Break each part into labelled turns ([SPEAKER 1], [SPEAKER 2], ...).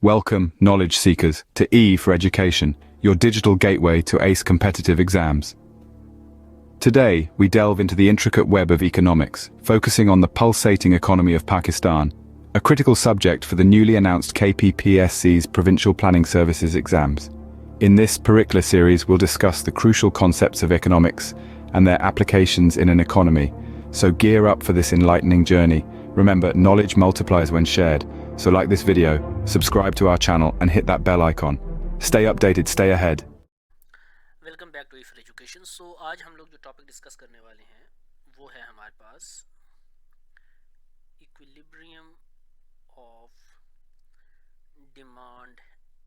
[SPEAKER 1] Welcome, knowledge seekers, to E for Education, your digital gateway to ace competitive exams. Today, we delve into the intricate web of economics, focusing on the pulsating economy of Pakistan, a critical subject for the newly announced KPPSC's Provincial Planning Services exams. In this Perikla series, we'll discuss the crucial concepts of economics and their applications in an economy. So gear up for this enlightening journey. Remember, knowledge multiplies when shared. So like this video, subscribe to our channel and hit that bell icon. Stay updated, stay ahead.
[SPEAKER 2] Welcome back to E for education. So आज हम लोग जो topic discuss करने वाले हैं वो है हमारे पास equilibrium of demand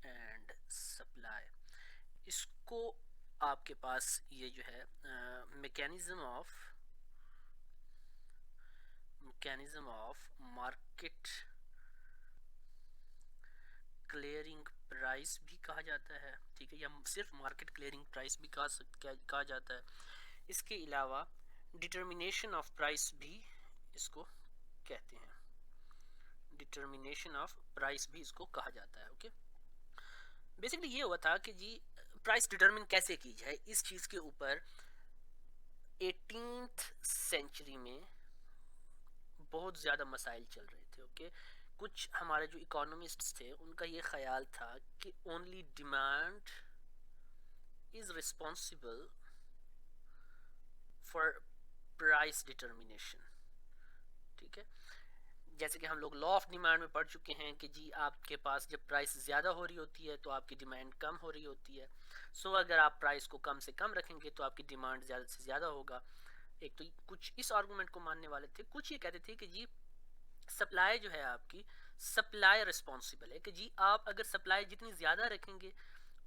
[SPEAKER 2] and supply. इसको आपके पास ये जो है mechanism of market clearing price भी कहा जाता है, ठीक है, या सिर्फ मार्केट क्लियरिंग प्राइस भी कहा जाता है। इसके अलावा डिटर्मिनेशन ऑफ प्राइस भी इसको कहते हैं, डिटर्मिनेशन ऑफ प्राइस भी इसको कहा जाता है। ओके, बेसिकली ये हुआ था कि जी प्राइस डिटर्मिन कैसे की जाए, इस चीज़ के ऊपर 18th सेंचुरी में बहुत ज़्यादा मसाइल चल रहे थे। ओके, कुछ हमारे जो इकोनॉमिस्ट्स थे उनका ये ख्याल था कि only demand is responsible for price determination. ठीक है, जैसे कि हम लोग लॉ ऑफ डिमांड में पढ़ चुके हैं कि जी आपके पास जब प्राइस ज़्यादा हो रही होती है तो आपकी डिमांड कम हो रही होती है। सो अगर आप प्राइस को कम से कम रखेंगे तो आपकी डिमांड ज़्यादा से ज़्यादा होगा। एक तो कुछ इस आर्गूमेंट को मानने वाले थे, कुछ ये कहते थे कि जी सप्लाई जो है आपकी सप्लाई रिस्पॉन्सिबल है, कि जी आप अगर सप्लाई जितनी ज़्यादा रखेंगे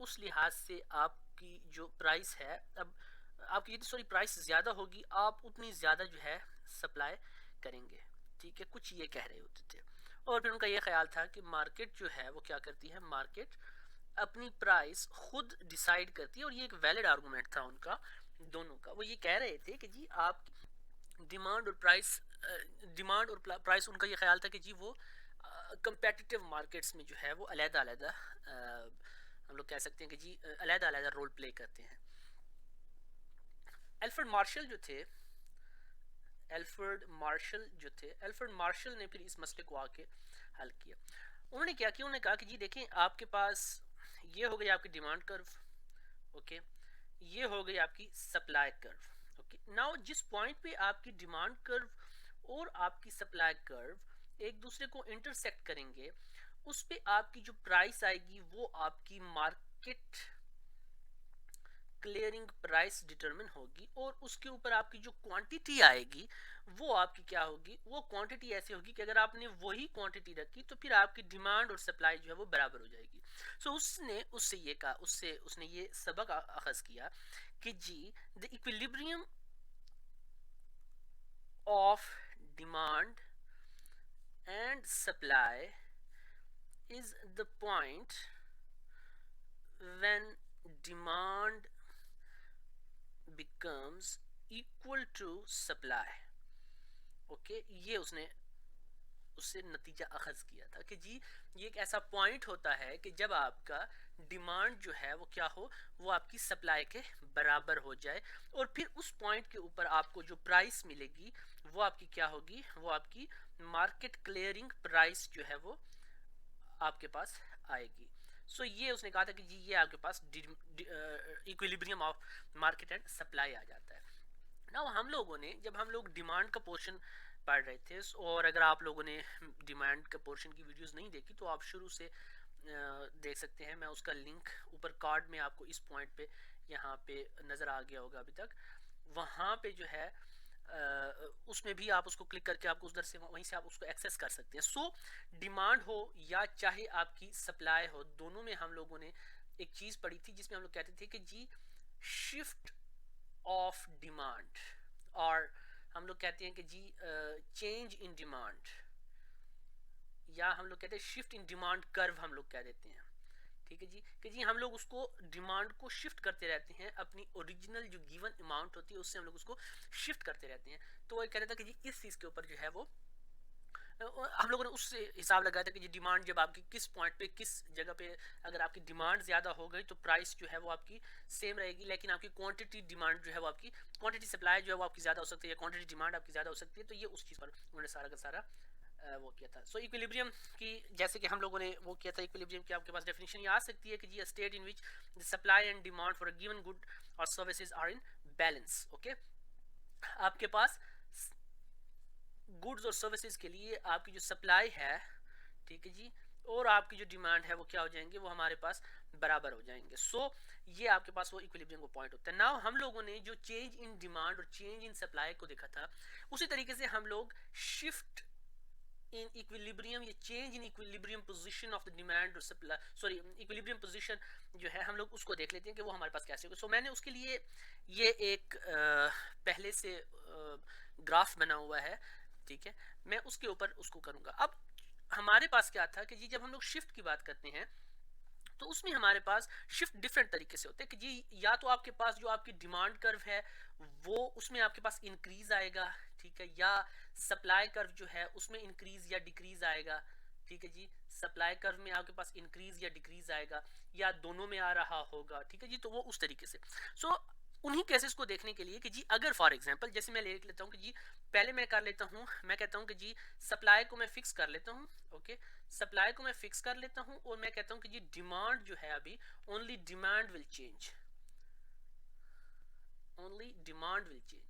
[SPEAKER 2] उस लिहाज से आपकी जो प्राइस है, अब आपकी जितनी प्राइस ज़्यादा होगी आप उतनी ज़्यादा जो है सप्लाई करेंगे। ठीक है, कुछ ये कह रहे होते थे। और फिर उनका ये ख्याल था कि मार्केट जो है वो क्या करती है, मार्केट अपनी प्राइस खुद डिसाइड करती है। और ये एक वैलिड आर्गूमेंट था उनका, दोनों का। वो ये कह रहे थे कि जी आप डिमांड और प्राइस उनका ये ख्याल था कि जी वो कंपेटिटिव मार्केट्स में जो है वो अलग-अलग हम लोग कह सकते हैं कि जी अलग-अलग रोल प्ले करते हैं। एल्फ्रेड मार्शल ने फिर इस मसले को आके हल किया। उन्होंने क्या किया, उन्होंने कहा कि जी देखें, आपके पास ये हो गई आपकी डिमांड कर्व, ओके, ये हो गई आपकी सप्लाई कर्व। ओके, नाउ जिस पॉइंट पे आपकी डिमांड कर्व और आपकी सप्लाई कर्व एक दूसरे को इंटरसेक्ट करेंगे, उस पे आपकी जो प्राइस आएगी वो आपकी मार्केट क्लियरिंग प्राइस डिटरमिन होगी। और उसके ऊपर आपकी जो क्वांटिटी आएगी वो आपकी क्या होगी, वो क्वांटिटी ऐसी होगी कि अगर आपने वही क्वांटिटी रखी तो फिर आपकी डिमांड और सप्लाई जो है वो बराबर हो जाएगी। सो उसने ये सबक अखज़ किया कि जी the equilibrium of demand and supply is the point when demand becomes equal to supply। Okay, ये उससे नतीजा अखज़ किया था कि जी ये एक ऐसा पॉइंट होता है कि जब आपका डिमांड जो है वो क्या हो, वो आपकी सप्लाई के बराबर हो जाए। और फिर उस पॉइंट के ऊपर आपको जो प्राइस मिलेगी वो आपकी क्या होगी, वो आपकी मार्केट क्लियरिंग प्राइस जो है वो आपके पास आएगी। सो ये उसने कहा था कि जी ये आपके पास equilibrium of market and supply आ जाता है। नाउ हम लोगों ने जब हम लोग डिमांड का पोर्शन पढ़ रहे थे, और अगर आप लोगों ने डिमांड का पोर्शन की वीडियोस नहीं देखी तो आप शुरू से देख सकते हैं। मैं उसका लिंक ऊपर कार्ड में आपको इस पॉइंट पे यहाँ पे नज़र आ गया होगा अभी तक। वहाँ पे जो है उसमें भी आप उसको क्लिक करके आपको उधर से वहीं से आप उसको एक्सेस कर सकते हैं। सो डिमांड हो या चाहे आपकी सप्लाई हो, दोनों में हम लोगों ने एक चीज़ पढ़ी थी जिसमें हम लोग कहते थे कि जी शिफ्ट ऑफ डिमांड, और हम लोग कहते हैं कि जी चेंज इन डिमांड, या हम लोग कहते हैं शिफ्ट इन डिमांड कर्व हम लोग कह देते हैं। ठीक है जी, कि जी हम लोग उसको डिमांड को शिफ्ट करते रहते हैं, अपनी ओरिजिनल जो गिवन अमाउंट होती है उससे हम लोग उसको शिफ्ट करते रहते हैं। तो वो कहता था कि जी इस चीज़ के ऊपर जो है वो हम लोगों ने उससे हिसाब लगाया था कि ये डिमांड जब आपकी किस पॉइंट पे किस जगह पे अगर आपकी डिमांड ज़्यादा हो गई तो प्राइस जो है वो आपकी सेम रहेगी, लेकिन आपकी क्वांटिटी डिमांड जो है वो आपकी क्वांटिटी सप्लाई जो है वो आपकी ज़्यादा हो सकती है या क्वांटिटी डिमांड आपकी ज़्यादा हो सकती है। तो ये उस चीज़ पर उन्होंने सारा का सारा वो किया था। सो इक्विलिब्रियम की जैसे कि हम लोगों ने वो किया था, इक्विलिब्रियम की आपके पास डेफिनेशन ये आ सकती है कि जी state in which the supply and demand for a given good और services are in balance. Okay, आपके पास गुड्स और सर्विसेज के लिए आपकी जो सप्लाई है, ठीक है जी, और आपकी जो डिमांड है वो क्या हो जाएंगे, वो हमारे पास बराबर हो जाएंगे। सो ये आपके पास वो इक्विलिब्रियम का पॉइंट होता है। नाउ हम लोगों ने जो चेंज इन डिमांड और चेंज इन सप्लाई को देखा था, उसी तरीके से हम लोग शिफ्ट इन इक्विलिब्रियम, ये change in equilibrium position of the demand और सप्लाई, सॉरी इक्विलिब्रियम पोजीशन जो है हम लोग उसको देख लेते हैं कि वो हमारे पास कैसे होगा। सो मैंने उसके लिए ये एक पहले से ग्राफ बना हुआ है, ठीक है, मैं उसके ऊपर उसको करूंगा। अब हमारे पास क्या था कि जी जब हम लोग शिफ्ट की बात करते हैं तो उसमें हमारे पास शिफ्ट डिफरेंट तरीके से होते हैं कि जी या तो आपके पास जो आपकी डिमांड कर्व है वो उसमें आपके पास इंक्रीज आएगा, ठीक है, या सप्लाई कर्व जो है उसमें इंक्रीज या डिक्रीज आएगा, ठीक है जी, सप्लाई कर्व में आपके पास इंक्रीज या डिक्रीज आएगा या दोनों में आ रहा होगा, ठीक है जी। तो वो उस तरीके से सो उन्हीं केसेस को देखने के लिए कि जी अगर फॉर एग्जांपल जैसे मैं ले लेता हूँ कि जी पहले मैं कर लेता हूँ, मैं कहता हूँ कि जी सप्लाई को मैं फिक्स कर लेता हूँ, ओके, सप्लाई को मैं फिक्स कर लेता हूँ और मैं कहता हूँ कि जी डिमांड जो है अभी only demand will change, only demand will change.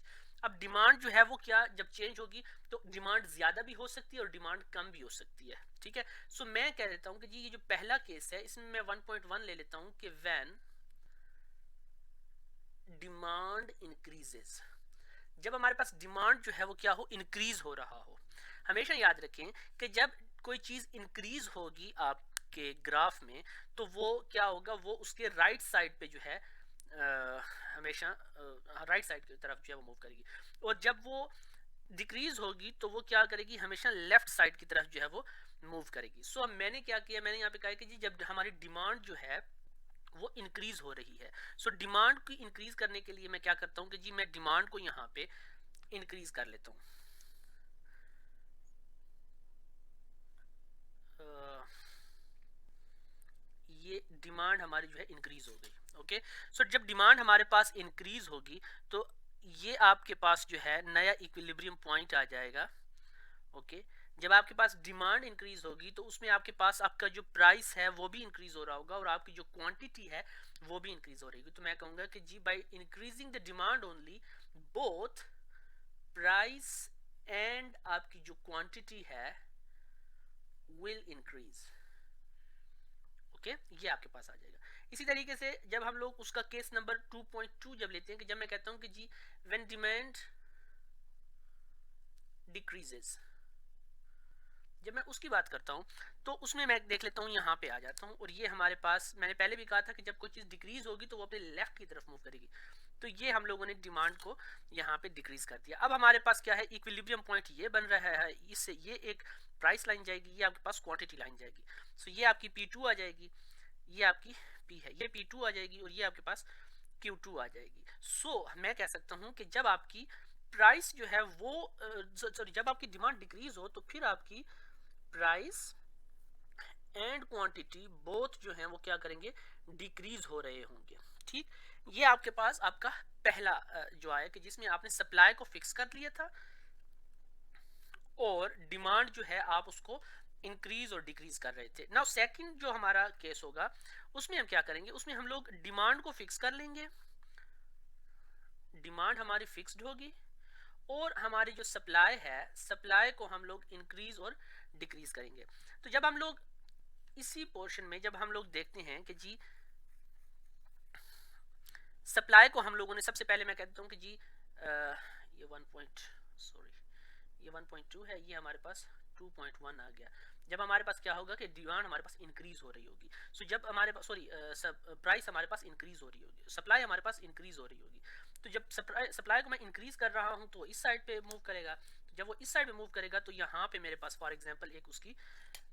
[SPEAKER 2] अब डिमांड जो है वो क्या जब चेंज होगी तो डिमांड ज्यादा भी हो सकती है और डिमांड कम भी हो सकती है, ठीक है। सो मैं कह देता हूँ कि जी ये जो पहला केस है इसमें मैं 1.1 ले लेता हूँ कि व्हेन डिमांड इंक्रीजेस, जब हमारे पास डिमांड जो है वो क्या हो, इंक्रीज हो रहा हो। हमेशा याद रखें कि जब कोई चीज इंक्रीज होगी आपके ग्राफ में तो वो क्या होगा, वो उसके राइट साइड पे जो है हमेशा राइट साइड की तरफ जो है वो मूव करेगी, और जब वो डिक्रीज होगी तो वो क्या करेगी, हमेशा लेफ्ट साइड की तरफ जो है वो मूव करेगी। सो अब मैंने क्या किया, मैंने यहाँ पे कहा कि जी जब हमारी डिमांड जो है वो इंक्रीज हो रही है, सो डिमांड को इंक्रीज करने के लिए मैं क्या करता हूँ कि जी मैं डिमांड को यहाँ पे इंक्रीज कर लेता हूँ। ये डिमांड हमारी जो है इंक्रीज हो गई, ओके। सो जब डिमांड हमारे पास इंक्रीज होगी तो ये आपके पास जो है नया इक्विलिब्रियम पॉइंट आ जाएगा, ओके। जब आपके पास डिमांड इंक्रीज होगी तो उसमें आपके पास आपका जो प्राइस है वो भी इंक्रीज हो रहा होगा और आपकी जो क्वांटिटी है वो भी इंक्रीज हो रही होगी। तो मैं कहूँगा कि जी by increasing the demand only both price and आपकी जो क्वांटिटी है विल इंक्रीज, ओके, ये आपके पास आ जाएगा। इसी तरीके से जब हम लोग उसका केस नंबर 2.2 जब लेते हैं कि जब मैं कहता हूं कि जी व्हेन डिमांड डिक्रीजेस, जब मैं उसकी बात करता हूं तो उसमें मैं देख लेता हूं यहाँ पे आ जाता हूं, और ये हमारे पास मैंने पहले भी कहा था कि जब कोई चीज डिक्रीज होगी तो वो अपने लेफ्ट की तरफ मूव करेगी। तो ये हम लोगों ने डिमांड को यहाँ पे डिक्रीज कर दिया। अब हमारे पास क्या है, इक्विलिब्रियम पॉइंट ये बन रहा है, इससे ये एक प्राइस लाइन जाएगी, ये आपके पास क्वांटिटी लाइन जाएगी। सो ये आपकी P2 आ जाएगी, ये आपकी P है, ये P2 आ जाएगी और ये आपके पास Q2 आ जाएगी। सो मैं कह सकता हूँ कि जब आपकी प्राइस जो है वो सॉरी जब आपकी डिमांड डिक्रीज हो तो फिर आपकी प्राइस एंड क्वांटिटी बोथ जो है वो क्या करेंगे, डिक्रीज हो रहे होंगे, ठीक। ये आपके पास आपका पहला जो आया कि जिसमें आपने सप्लाई को फिक्स कर लिया था और डिमांड जो है आप उसको इंक्रीज और डिक्रीज कर रहे थे। नाउ सेकंड जो हमारा केस होगा उसमें हम क्या करेंगे, उसमें हम लोग डिमांड को फिक्स कर लेंगे, डिमांड हमारी फिक्स्ड होगी और हमारी जो सप्लाई है सप्लाई को हम लोग इंक्रीज और डिक्रीज करेंगे। तो जब हम लोग इसी पोर्शन में जब हम लोग देखते हैं कि जी सप्लाई को हम लोगों ने सबसे पहले मैं कहता हूँ कि जी ये 1.2 है, ये हमारे पास 2.1 आ गया। जब हमारे पास क्या होगा कि डिमांड हमारे पास इंक्रीज हो रही होगी, सो जब हमारे पास सॉरी प्राइस हमारे पास इंक्रीज हो रही होगी, सप्लाई हमारे पास इंक्रीज हो रही होगी। तो जब सप्लाई को मैं इंक्रीज कर रहा हूँ तो इस साइड पे मूव करेगा, तो जब वो इस साइड में मूव करेगा तो यहाँ पे मेरे पास फॉर एग्जांपल एक उसकी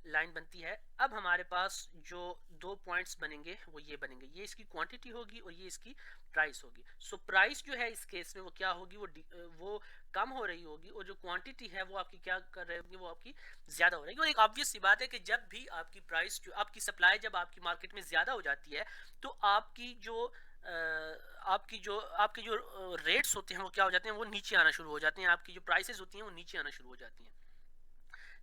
[SPEAKER 2] लाइन बनती है। अब हमारे पास जो दो पॉइंट्स बनेंगे वो ये बनेंगे, ये इसकी क्वांटिटी होगी और ये इसकी प्राइस होगी। सो प्राइस जो है इस केस में वो क्या होगी, वो कम हो रही होगी, और जो क्वांटिटी है वो आपकी क्या कर रही होगी, वो आपकी ज्यादा हो रही है। और एक ऑब्वियस सी बात है कि जब भी आपकी प्राइस जो आपकी सप्लाई जब आपकी मार्केट में ज्यादा हो जाती है तो आपके जो रेट्स होते हैं वो क्या हो जाते हैं, वो नीचे आना शुरू हो जाते हैं, आपकी जो प्राइसेस होती हैं वो नीचे आना शुरू हो जाती हैं।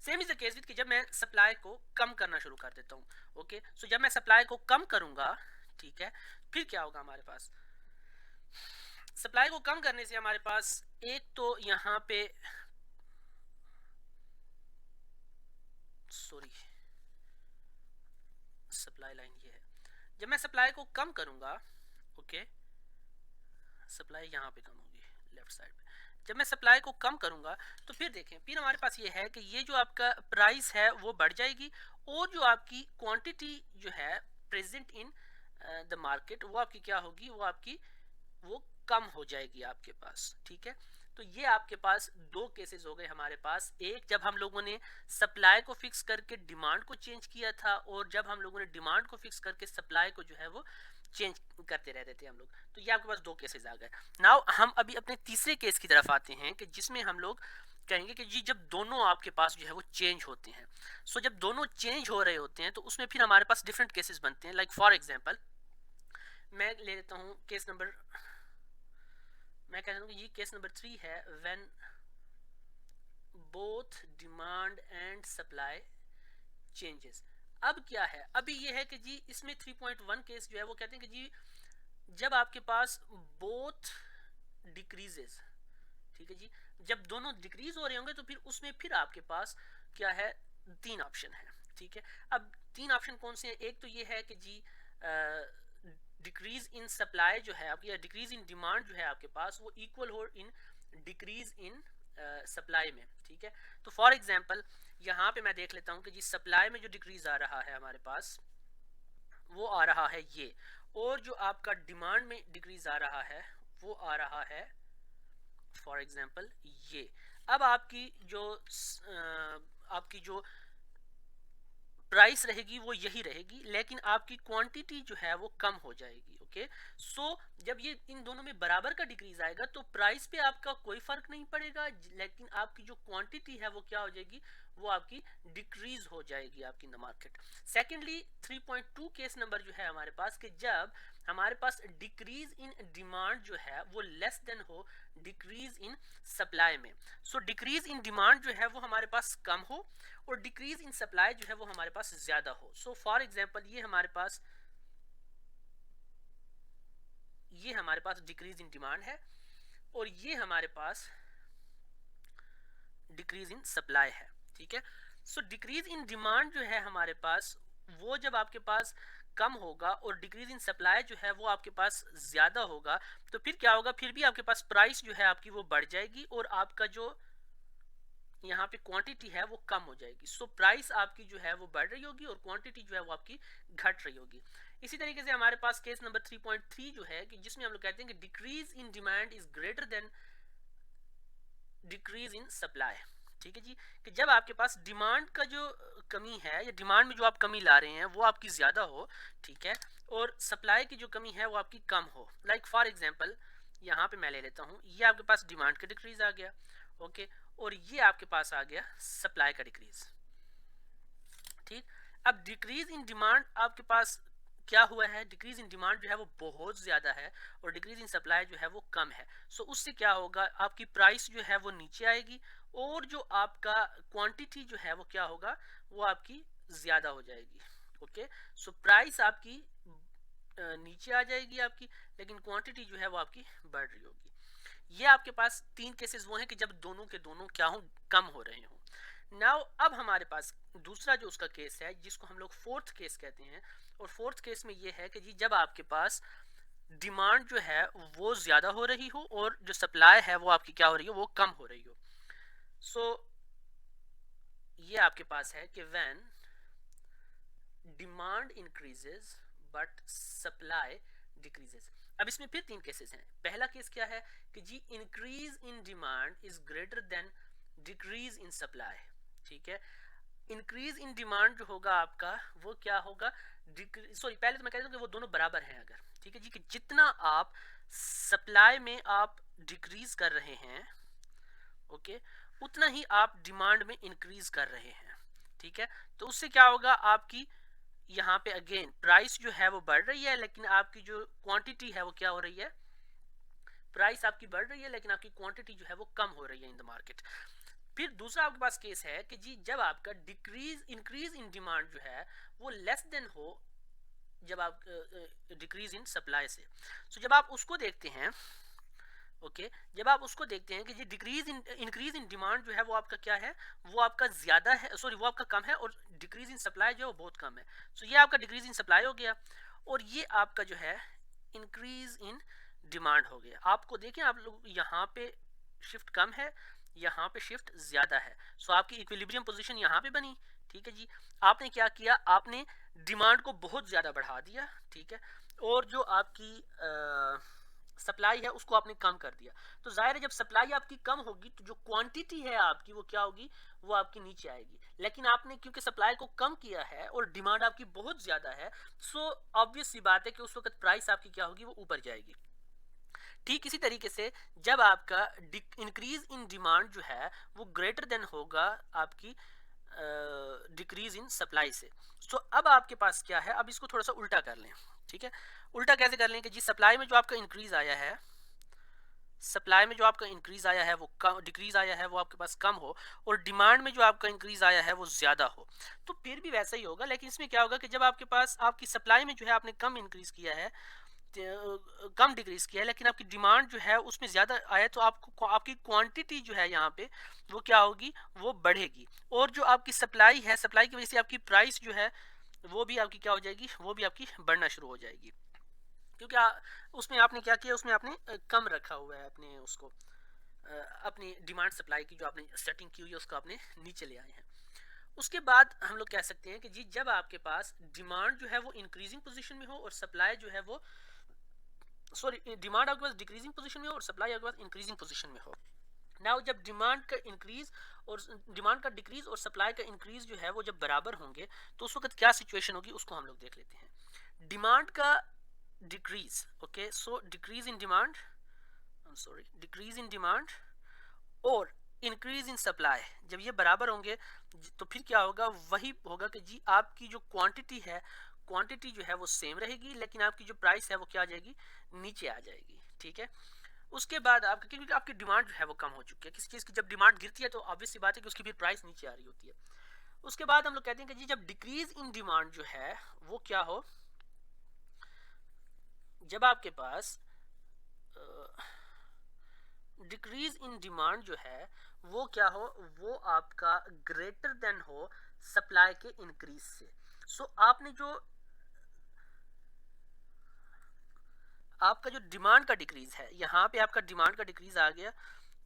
[SPEAKER 2] Same is the case with कि जब मैं सप्लाई को कम करना शुरू कर देता हूँ, ओके। सो जब मैं सप्लाई को कम करूंगा, ठीक है, फिर क्या होगा हमारे पास, सप्लाई को कम करने से हमारे पास एक तो यहाँ पे सॉरी सप्लाई लाइन ये है, जब मैं सप्लाई को कम करूंगा, ओके, सप्लाई यहाँ पे कम होगी लेफ्ट साइड पे, जब मैं सप्लाई को कम करूंगा तो फिर देखें, फिर हमारे पास ये है कि ये जो आपका प्राइस है वो बढ़ जाएगी, और जो आपकी क्वांटिटी जो है प्रेजेंट इन द मार्केट वो आपकी क्या होगी, वो कम हो जाएगी आपके पास, ठीक है। तो ये आपके पास दो केसेस हो गए हमारे पास, एक जब हम लोगों ने सप्लाई को फिक्स करके डिमांड को चेंज किया था, और जब हम लोगों ने डिमांड को फिक्स करके सप्लाई को जो है वो चेंज करते रहते थे हम लोग। तो ये आपके पास दो केसेस आ गए। नाउ हम अभी अपने तीसरे केस की तरफ आते हैं कि जिसमें हम लोग कहेंगे कि जी जब दोनों आपके पास जो है वो चेंज होते हैं। सो जब दोनों चेंज हो रहे होते हैं तो उसमें फिर हमारे पास डिफरेंट केसेस बनते हैं। लाइक फॉर एग्जांपल मैं ले लेता हूँ केस नंबर, मैं कहता हूँ कि ये केस नंबर 3 है, when both demand and supply changes. अब क्या है, अभी ये है कि जी इसमें 3.1 केस जो है वो कहते हैं कि जी जब आपके पास बोथ डिक्रीजेस, ठीक है जी, जब दोनों डिक्रीज हो रहे होंगे तो फिर उसमें फिर आपके पास क्या है, तीन ऑप्शन है, ठीक है। अब तीन ऑप्शन कौन से हैं, एक तो ये है कि जी डिक्रीज इन सप्लाई जो है आपकी, या डिक्रीज इन डिमांड जो है आपके पास वो इक्वल हो इन डिक्रीज इन सप्लाई में, ठीक है। तो फॉर एग्जांपल यहाँ पे मैं देख लेता हूँ कि जी सप्लाई में जो डिक्रीज आ रहा है हमारे पास वो आ रहा है ये, और जो आपका डिमांड में डिक्रीज आ रहा है वो आ रहा है फॉर एग्जांपल ये। अब आपकी जो प्राइस रहेगी वो यही रहेगी, लेकिन आपकी क्वांटिटी जो है वो कम हो जाएगी, ओके। सो जब ये इन दोनों में बराबर का डिक्रीज आएगा तो प्राइस पे आपका कोई फर्क नहीं पड़ेगा, लेकिन आपकी जो क्वांटिटी है वो क्या हो जाएगी, वो आपकी डिक्रीज हो जाएगी आपकी in the market. Secondly 3.2 case number जो है हमारे पास कि जब हमारे पास डिक्रीज इन डिमांड जो है वो लेस देन हो डिक्रीज इन सप्लाई में। सो डिक्रीज इन डिमांड जो है वो हमारे पास कम हो और डिक्रीज इन सप्लाई जो है वो हमारे पास ज्यादा हो। सो फॉर एग्जांपल ये हमारे पास डिक्रीज इन डिमांड है और ये हमारे पास डिक्रीज इन सप्लाई है, ठीक है। सो डिक्रीज इन डिमांड जो है हमारे पास वो जब आपके पास कम होगा और डिक्रीज इन सप्लाई जो है वो आपके पास ज्यादा होगा, तो फिर क्या होगा, फिर भी आपके पास प्राइस जो है आपकी वो बढ़ जाएगी और आपका जो यहाँ पे क्वांटिटी है वो कम हो जाएगी। सो प्राइस आपकी जो है वो बढ़ रही होगी और क्वांटिटी जो है वो आपकी घट रही होगी। इसी तरीके से हमारे पास केस नंबर 3.3 जो है कि जिसमें हम लोग कहते हैं कि decrease in demand is greater than decrease in supply, ठीक है जी, कि जब आपके पास डिमांड का जो कमी है या डिमांड में जो आप कमी ला रहे हैं वो आपकी ज्यादा हो, ठीक है, और सप्लाई की जो कमी है वो आपकी कम हो। लाइक फॉर एग्जांपल यहाँ पे मैं ले लेता हूँ, ये आपके पास डिमांड का डिक्रीज आ गया, ओके, और ये आपके पास आ गया सप्लाई का डिक्रीज, ठीक। अब डिक्रीज इन डिमांड आपके पास क्या हुआ है, डिक्रीज इन डिमांड जो है वो बहुत ज्यादा है और डिक्रीज इन सप्लाई जो है वो कम है। सो उससे क्या होगा, आपकी प्राइस जो है वो नीचे आएगी और जो आपका क्वांटिटी जो है वो क्या होगा, वो आपकी ज्यादा हो जाएगी, ओके। सो प्राइस आपकी नीचे आ जाएगी आपकी, लेकिन क्वांटिटी जो है वो आपकी बढ़ रही होगी। ये आपके पास तीन केसेस वो हैं कि जब दोनों के दोनों क्या हो, कम हो रहे हो। नाउ अब हमारे पास दूसरा जो उसका केस है जिसको हम लोग फोर्थ केस कहते हैं, और फोर्थ केस में ये है कि जी जब आपके पास डिमांड जो है वो ज्यादा हो रही हो और जो सप्लाई है वो आपकी क्या हो रही हो, वो कम हो रही हो। सो ये आपके पास है कि when demand increases but supply decreases. अब इसमें फिर तीन केसेस हैं। पहला केस क्या है कि जी increase in demand is greater than decrease in supply, ठीक है। इंक्रीज इन डिमांड जो होगा आपका वो क्या होगा, सॉरी पहले तो मैं कह दूं कि वो दोनों बराबर हैं अगर, ठीक है जी, कि जितना आप सप्लाई में आप डिक्रीज कर रहे हैं, ओके, उतना ही आप डिमांड में इंक्रीज कर रहे हैं, ठीक है। तो उससे क्या होगा, आपकी यहाँ पे अगेन प्राइस जो है वो बढ़ रही है, लेकिन आपकी जो क्वांटिटी है वो क्या हो रही है, प्राइस आपकी बढ़ रही है लेकिन आपकी क्वांटिटी जो है वो कम हो रही है इन द मार्केट। फिर दूसरा आपके पास केस है कि जी जब आपका डिक्रीज इंक्रीज इन डिमांड जो है वो लेस देन हो जब आप डिक्रीज इन सप्लाई से। सो जब आप उसको देखते हैं, ओके, जब आप उसको देखते हैं कि जी decrease in increase in demand जो है वो आपका क्या है, वो आपका ज्यादा है, सॉरी वो आपका कम है, और डिक्रीज इन सप्लाई जो है वो बहुत कम है। सो ये आपका डिक्रीज इन सप्लाई हो गया, और ये आपका जो है इंक्रीज इन डिमांड हो गया। आपको देखें आप लोग यहाँ पे शिफ्ट कम है, यहाँ पे शिफ्ट ज्यादा है। सो आपकी इक्विलिब्रियम पोजीशन यहाँ पे बनी, ठीक है जी। आपने क्या किया, आपने डिमांड को बहुत ज्यादा बढ़ा दिया, ठीक है, और जो आपकी सप्लाई है उसको आपने कम कर दिया। तो जाहिर है जब सप्लाई आपकी कम होगी तो जो क्वांटिटी है आपकी वो क्या होगी, वो आपकी नीचे आएगी। लेकिन आपने क्योंकि सप्लाई को कम किया है और डिमांड आपकी बहुत ज्यादा है, सो ऑब्वियस सी बात है कि उस वक्त प्राइस आपकी क्या होगी, वो ऊपर जाएगी। ठीक इसी तरीके से जब आपका इंक्रीज इन डिमांड जो है वो ग्रेटर देन होगा आपकी डिक्रीज इन सप्लाई से। सो अब आपके पास क्या है, अब इसको थोड़ा सा उल्टा कर लें, ठीक है। उल्टा कैसे कर लें कि जी सप्लाई में जो आपका इंक्रीज आया है, सप्लाई में जो आपका इंक्रीज आया है वो कम, डिक्रीज आया है वो आपके पास कम हो, और डिमांड में जो आपका इंक्रीज आया है वो ज्यादा हो, तो फिर भी वैसा ही होगा। लेकिन इसमें क्या होगा कि जब आपके पास आपकी सप्लाई में जो है आपने कम इंक्रीज किया है, कम डिक्रीज किया है, लेकिन आपकी डिमांड जो है उसमें ज्यादा आया, तो आपको आपकी क्वांटिटी जो है यहाँ पे वो क्या होगी, वो बढ़ेगी। और जो आपकी सप्लाई है, सप्लाई की वजह से आपकी प्राइस जो है वो भी आपकी क्या हो जाएगी, वो भी आपकी बढ़ना शुरू हो जाएगी, क्योंकि उसमें आपने क्या किया, उसमें आपने कम रखा हुआ है अपने उसको, अपनी डिमांड सप्लाई की जो आपने सेटिंग की हुई है उसको आपने नीचे ले आए हैं। उसके बाद हम लोग कह सकते हैं कि जी जब आपके पास डिमांड जो है वो इंक्रीजिंग पोजीशन में हो और सप्लाई जो है वो, सॉरी डिमांड आपके पास डिक्रीजिंग पोजीशन में हो और सप्लाई आपके पास इंक्रीजिंग पोजीशन में हो। नाउ जब डिमांड का इंक्रीज और डिमांड का डिक्रीज और सप्लाई का इंक्रीज जो है वो जब बराबर होंगे, तो उस वक्त क्या सिचुएशन होगी उसको हम लोग देख लेते हैं। डिमांड का decrease, okay, so decrease in demand, sorry decrease in demand और इंक्रीज इन सप्लाई जब ये बराबर होंगे, तो फिर क्या होगा, वही होगा कि जी आपकी जो क्वांटिटी है, क्वांटिटी जो है वो सेम रहेगी, लेकिन आपकी जो प्राइस है वो क्या आ जाएगी, नीचे आ जाएगी, ठीक है। उसके बाद आपकी, क्योंकि आपकी डिमांड जो है वो कम हो चुकी है, किसी चीज़ की जब डिमांड गिरती है तो ऑब्वियस सी बात है कि उसकी फिर प्राइस नीचे आ रही होती है। उसके बाद हम लोग कहते हैं कि जी जब डिक्रीज इन डिमांड जो है वो क्या हो, जब आपके पास डिक्रीज इन डिमांड जो है वो क्या हो, वो आपका ग्रेटर देन हो सप्लाई के इंक्रीज से। सो आपने जो आपका जो डिमांड का डिक्रीज है, यहाँ पे आपका डिमांड का डिक्रीज आ गया,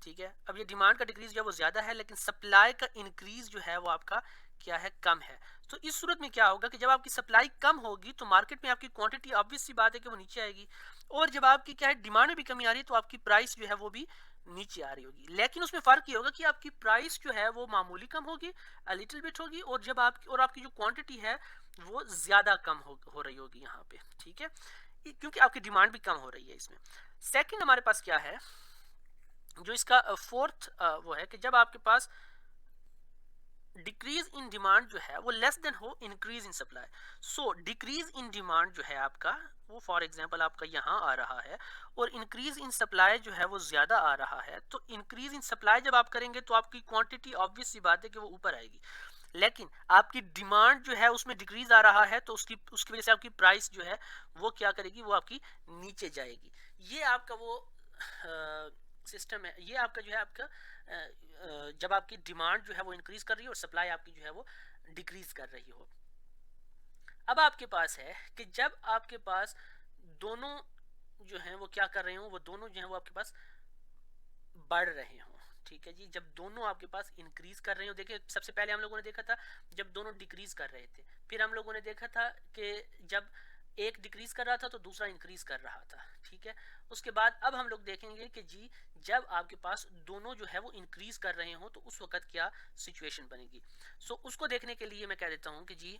[SPEAKER 2] ठीक है। अब ये डिमांड का डिक्रीज जो है वो ज्यादा है, लेकिन सप्लाई का इंक्रीज जो है वो आपका क्या है, कम है। तो इस सूरत में क्या होगा कि जब आपकी सप्लाई कम होगी तो मार्केट में आपकी क्वांटिटी ऑब्वियस सी बात है कि वो नीचे आएगी, और जब आपकी क्या है डिमांड में भी कमी आ रही है तो आपकी प्राइस जो है वो भी नीचे आ रही होगी। लेकिन उसमें फर्क ये होगा कि आपकी प्राइस जो है वो मामूली कम होगी, लिटिल बिट होगी, और जब आपकी जो क्वांटिटी है वो ज्यादा कम हो रही होगी यहाँ पे, ठीक है, क्योंकि आपकी डिमांड भी कम हो रही है इसमें। सेकंड हमारे पास क्या है, जो इसका फोर्थ वो है कि जब आपके पास डिक्रीज इन डिमांड जो है वो लेस देन हो increase in supply. So decrease in demand जो है आपका वो फॉर एग्जांपल आपका यहाँ आ रहा है, और इंक्रीज इन सप्लाई जो है वो ज्यादा आ रहा है। तो इंक्रीज इन सप्लाई जब आप करेंगे तो आपकी क्वांटिटी ऑब्वियस सी बात है कि वो ऊपर आएगी, लेकिन आपकी डिमांड जो है उसमें डिक्रीज आ रहा है, तो उसकी वजह से आपकी प्राइस जो है वो क्या करेगी, वो आपकी नीचे जाएगी। ये आपका वो सिस्टम है, ये आपका जो है आपका जब आपकी डिमांड जो है वो इंक्रीज कर रही है और सप्लाई आपकी जो है वो डिक्रीज कर रही हो। अब आपके पास है कि जब आपके पास दोनों जो हैं वो क्या कर रहे हो, वो दोनों जो हैं वो आपके पास बढ़ रहे हो, ठीक है जी। जब दोनों आपके पास इंक्रीज कर रहे हो, देखिए सबसे पहले हम लोगों ने देखा था जब दोनों डिक्रीज कर रहे थे, फिर हम लोगों ने देखा था कि जब एक डिक्रीज कर रहा था तो दूसरा इंक्रीज कर रहा था, ठीक है। उसके बाद अब हम लोग देखेंगे कि जी जब आपके पास दोनों जो है वो इंक्रीज कर रहे हो तो उस वक्त क्या सिचुएशन बनेगी। सो उसको देखने के लिए मैं कह देता हूं कि जी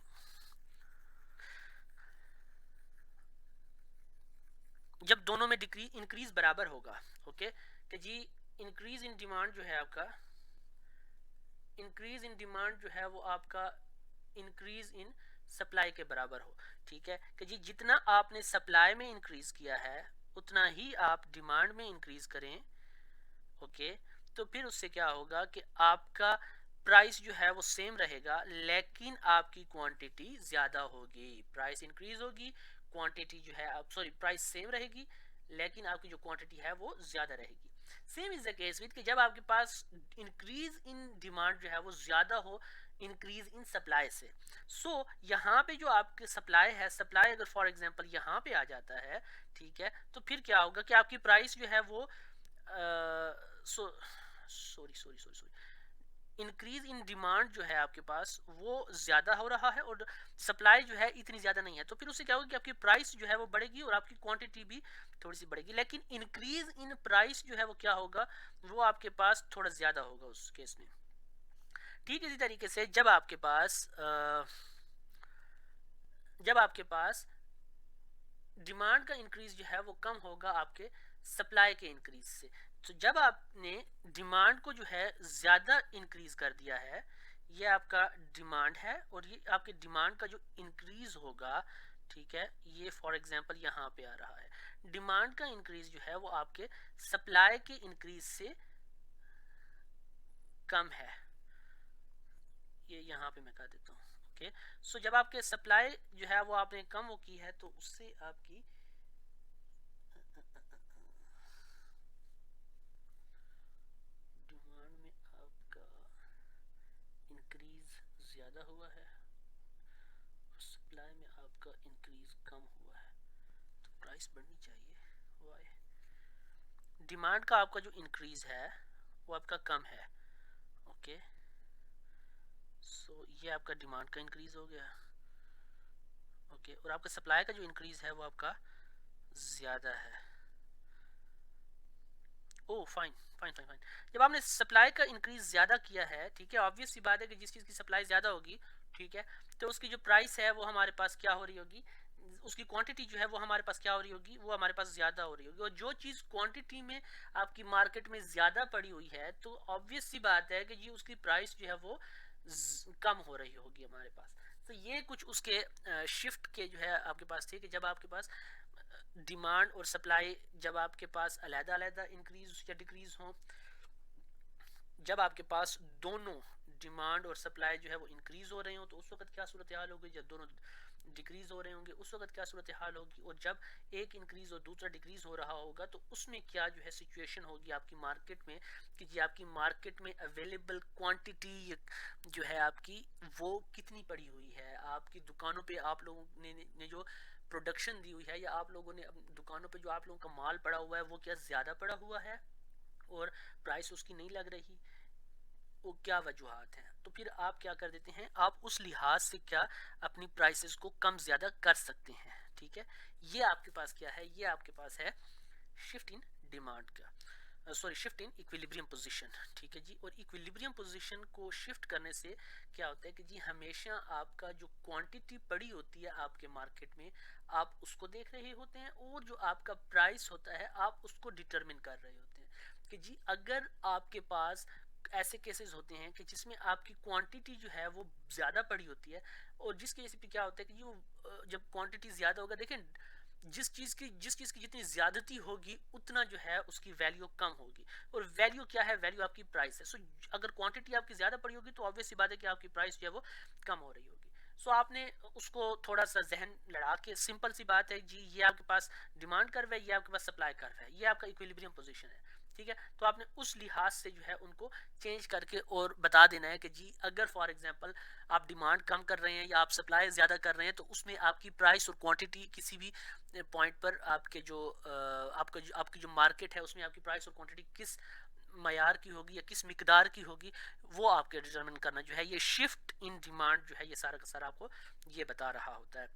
[SPEAKER 2] जब दोनों में डिक्रीज इंक्रीज बराबर होगा, ओके, कि जी इंक्रीज इन डिमांड जो है आपका, इंक्रीज इन डिमांड जो है वो आपका इंक्रीज इन सप्लाई के बराबर हो, ठीक है, कि जी जितना आपने सप्लाई में इंक्रीज किया है उतना ही आप डिमांड में इंक्रीज करें, ओके। तो फिर उससे क्या होगा कि आपका प्राइस जो है वो सेम रहेगा लेकिन आपकी क्वांटिटी ज़्यादा होगी। प्राइस इंक्रीज होगी, क्वांटिटी जो है आप सॉरी प्राइस सेम रहेगी लेकिन आपकी जो क्वांटिटी है वो ज़्यादा रहेगी। Same is the case with कि जब आपके पास इंक्रीज इन डिमांड जो है वो ज़्यादा हो इंक्रीज इन सप्लाई से। सो यहाँ पे जो आपके सप्लाई है, सप्लाई अगर फॉर एग्जांपल यहाँ पे आ जाता है, ठीक है, तो फिर क्या होगा कि आपकी प्राइस जो है वो sorry sorry sorry sorry increase in demand जो है आपके पास वो ज्यादा हो रहा है और सप्लाई जो है इतनी ज्यादा नहीं है, तो फिर उससे क्या होगा कि आपकी प्राइस जो है वो बढ़ेगी और आपकी क्वांटिटी भी थोड़ी सी बढ़ेगी। लेकिन इंक्रीज इन प्राइस जो है वो क्या होगा, वो आपके पास थोड़ा ज्यादा होगा उस केस में। ठीक इसी तरीके से जब आपके पास डिमांड का इंक्रीज जो है वो कम होगा आपके सप्लाई के इंक्रीज से। तो जब आपने डिमांड को जो है ज़्यादा इंक्रीज कर दिया है, ये आपका डिमांड है और ये आपके डिमांड का जो इंक्रीज होगा, ठीक है, ये फॉर एग्जांपल यहाँ पे आ रहा है। डिमांड का इंक्रीज जो है वो आपके सप्लाई के इंक्रीज से कम है, ये यहाँ पे मैं कह देता हूँ, ओके। सो जब आपके सप्लाई जो है वो आपने कम वो की है तो उससे आपकी डिमांड में आपका इंक्रीज ज़्यादा हुआ है और सप्लाई में आपका इंक्रीज कम हुआ है, तो प्राइस बढ़नी चाहिए। वाई डिमांड का आपका जो इंक्रीज है वो आपका कम है, ओके। सो ये आपका डिमांड का इंक्रीज हो गया, ओके, और आपका सप्लाई का जो इंक्रीज है वो आपका ज़्यादा है। ओ फाइन फाइन फाइन फाइन। जब आपने सप्लाई का इंक्रीज ज़्यादा किया है, ठीक है, ऑब्वियस सी बात है कि जिस चीज़ की सप्लाई ज़्यादा होगी, ठीक है, तो उसकी जो प्राइस है वो हमारे पास क्या हो रही होगी, उसकी क्वांटिटी जो है वो हमारे पास क्या हो रही होगी, वो हमारे पास ज़्यादा हो रही होगी। और जो चीज़ क्वांटिटी में आपकी मार्केट में ज़्यादा पड़ी हुई है तो ऑब्वियस सी बात है कि जी उसकी प्राइस जो है वो कम हो रही होगी हमारे पास। तो ये कुछ उसके शिफ्ट के जो है आपके पास थे कि जब आपके पास डिमांड और सप्लाई जब आपके पास अलग-अलग इंक्रीज या डिक्रीज हो, जब आपके पास दोनों डिमांड और सप्लाई जो है वो इंक्रीज हो रहे हो तो उस वक्त क्या सूरत हाल होगी, जब दोनों डिक्रीज हो रहे होंगे उस वक्त क्या सूरत हाल होगी, और जब एक इंक्रीज और दूसरा डिक्रीज हो रहा होगा तो उसमें क्या जो है सिचुएशन होगी आपकी मार्केट में, कि जी आपकी मार्केट में अवेलेबल क्वांटिटी जो है आपकी वो कितनी पड़ी हुई है, आपकी दुकानों पे आप लोगों ने जो प्रोडक्शन दी हुई है या आप लोगों ने दुकानों पे जो आप लोगों का माल पड़ा हुआ है वो क्या ज़्यादा पड़ा हुआ है और प्राइस उसकी नहीं लग रही, वो क्या वजूहात हैं। तो फिर आप क्या कर देते हैं, आप उस लिहाज से क्या अपनी प्राइसेस को कम ज़्यादा कर सकते हैं, ठीक है। ये आपके पास क्या है, ये आपके पास है शिफ्ट इन डिमांड का, sorry shift in equilibrium position, ठीक है जी। और इक्विलिब्रियम पोजीशन को शिफ्ट करने से क्या होता है कि जी हमेशा आपका जो क्वांटिटी पड़ी होती है आपके मार्केट में आप उसको देख रहे होते हैं और जो आपका प्राइस होता है आप उसको डिटरमिन कर रहे होते हैं। कि जी अगर आपके पास ऐसे केसेस होते हैं कि जिसमें आपकी क्वांटिटी जो है वो ज़्यादा पड़ी होती है और जिस केस पे क्या होता है कि जो जब क्वांटिटी ज़्यादा होगा, देखें जिस चीज़ की जितनी ज़्यादती होगी उतना जो है उसकी वैल्यू कम होगी। और वैल्यू क्या है, वैल्यू आपकी प्राइस है। सो अगर क्वांटिटी आपकी ज़्यादा पड़ी होगी तो ऑब्वियस सी बात है कि आपकी प्राइस जो है वो कम हो रही होगी। सो आपने उसको थोड़ा सा जहन लड़ा के, सिंपल सी बात है जी, ये आपके पास डिमांड कर्व है, ये आपके पास सप्लाई कर्व है, ये आपका इक्विलिब्रियम पोजीशन है, ठीक है। तो आपने उस लिहाज से जो है उनको चेंज करके और बता देना है कि जी अगर फॉर एग्जांपल आप डिमांड कम कर रहे हैं या आप सप्लाई ज़्यादा कर रहे हैं तो उसमें आपकी प्राइस और क्वांटिटी किसी भी पॉइंट पर आपकी जो मार्केट है उसमें आपकी प्राइस और क्वांटिटी किस मयार की होगी या किस मिकदार की होगी, वो आपके डिटरमिन करना जो है, ये शिफ्ट इन डिमांड जो है ये सारा का सारा आपको ये बता रहा होता है।